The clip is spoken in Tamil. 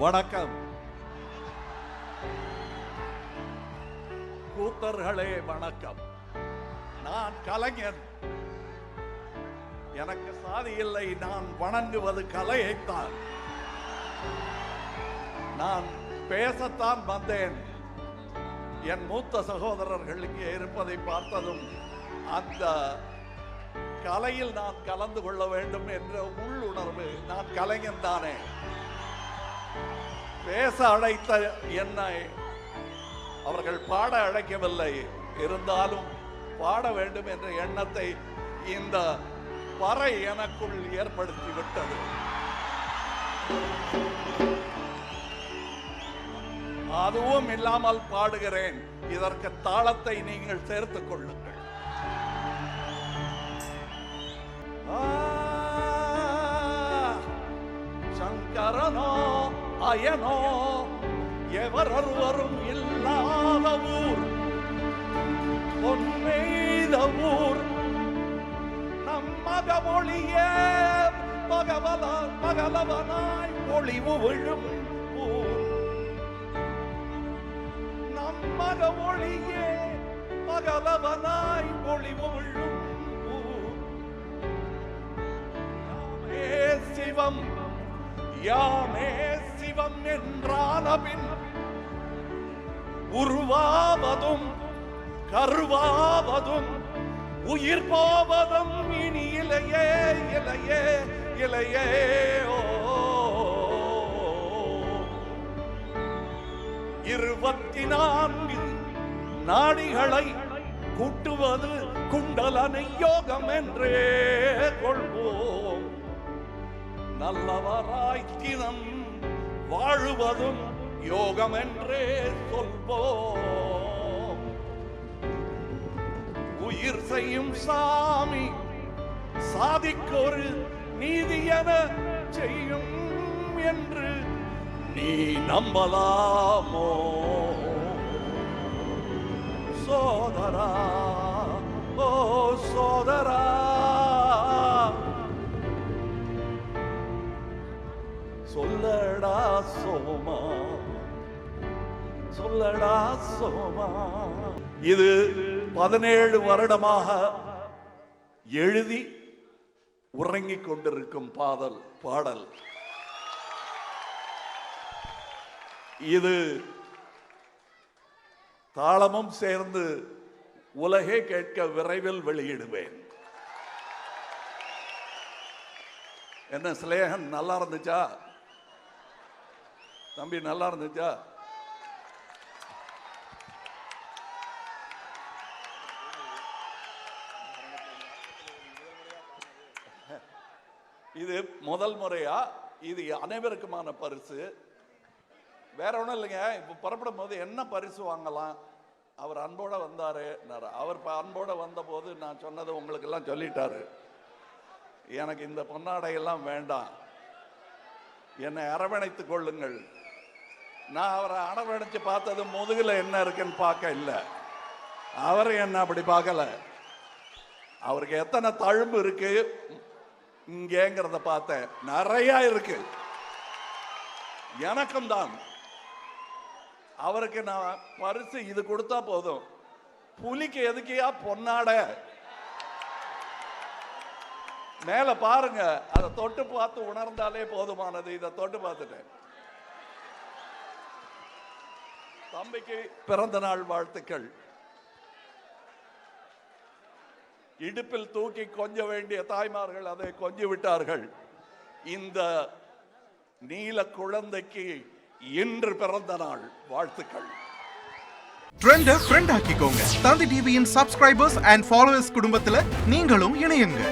வணக்கம். கூத்தர்களே வணக்கம். நான் கலைஞன். எனக்கு சாதி இல்லை. நான் வணங்குவது கலையைத்தான். நான் பேசத்தான் வந்தேன். என் மூத்த சகோதரர்கள் இங்கே இருப்பதை பார்த்ததும் அந்த கலையில் நான் கலந்து கொள்ள வேண்டும் என்ற உள்ளுணர்வு. நான் கலைஞன் தானே. பேச அழைத்த என்னை அவர்கள் பாட அழைக்கவில்லை. இருந்தாலும் பாட வேண்டும் என்ற எண்ணத்தை இந்த பறை எனக்குள் ஏற்படுத்தி விட்டது. அதுவும் இல்லாமல் பாடுகிறேன். இதற்கு தாளத்தை நீங்கள் சேர்த்துக் கொள்ளுங்கள். சங்கரனோ அயனோ எவரொருவரும் இல்லாத ஊர், பொன்மெய்த ஊர், நம்மக மொழியே பகலவனாய் ஒளிவு விழும் ஊர், நம்மக மொழியே பகலவனாய் ஒளிவு விழும் ஊர். சிவம் யாமே சிவம் என்றான பின் உருவாவதும் கருவாவதும் உயிர் போவதும் இனி இலையே இலையே இலையே. ஓ 24 நாடிகளை கூட்டுவது குண்டலனை யோகம் என்றே கொள்வோம். நல்லவராய் தினம் வாழுவதும் யோகம் என்றே சொல்வோம். உயிர் செய்யும் சாமி சாதிக்கொரு நீதியென செய்யும் என்று நீ நம்பலாமோ சோதரா? ஓ சோதரா, சொல்லடா சோமா, சொல்லடா சோமா. இது 17 வருடமாக எழுதி உறங்கிக் கொண்டிருக்கும் பாடல். இது தாளமும் சேர்ந்து உலகே கேட்க விரைவில் வெளியிடுவேன். என்ன சிலேகன், நல்லா இருந்துச்சா தம்பி? நல்லா இருந்துச்சா? இது முதல் முறையா? இது அனைவருக்குமான பரிசு. வேற ஒன்றும் இல்லைங்க. இப்போ புறப்படும் போது என்ன பரிசு வாங்கலாம்? அவர் அன்போட வந்தாரு. அவர் அன்போட வந்த போது நான் சொன்னது உங்களுக்கு எல்லாம் சொல்லிட்டாரு. எனக்கு இந்த பொன்னாடையெல்லாம் வேண்டாம், என்னை அரவணைத்துக் கொள்ளுங்கள். நான் அவரை அரவணைச்சு பார்த்தது முதுகுல என்ன இருக்குன்னு பார்க்க இல்லை. அவர் என்ன அப்படி பார்க்கல. அவருக்கு எத்தனை தழும்பு இருக்கு இங்கேங்கிறத பார்த்தேன். நிறைய இருக்கு. எனக்கும் தான். அவருக்கு நான் பரிசு இது கொடுத்தா போதும். புலிக்கு எதுக்கியா பொன்னாடை? மேல பாருங்க, அதை தொட்டு பார்த்து உணர்ந்தாலே போதுமானது. இதை தொட்டு பார்த்துட்டேன். தம்பிக்கு பிறந்த நாள் வாழ்த்துக்கள். இடுப்பில் தூக்கி கொஞ்ச வேண்டிய தாய்மார்கள் அதை கொஞ்சி விட்டார்கள். இந்த நீல குழந்தைக்கு இன்று பிறந்த நாள் வாழ்த்துக்கள். ட்ரெண்ட ஃப்ரெண்ட் ஆக்கிக்கோங்க. தந்தி டிவியின் சப்ஸ்கிரைபர்ஸ் அண்ட் ஃபாலோவர்ஸ் குடும்பத்துல நீங்களும் இணையுங்க.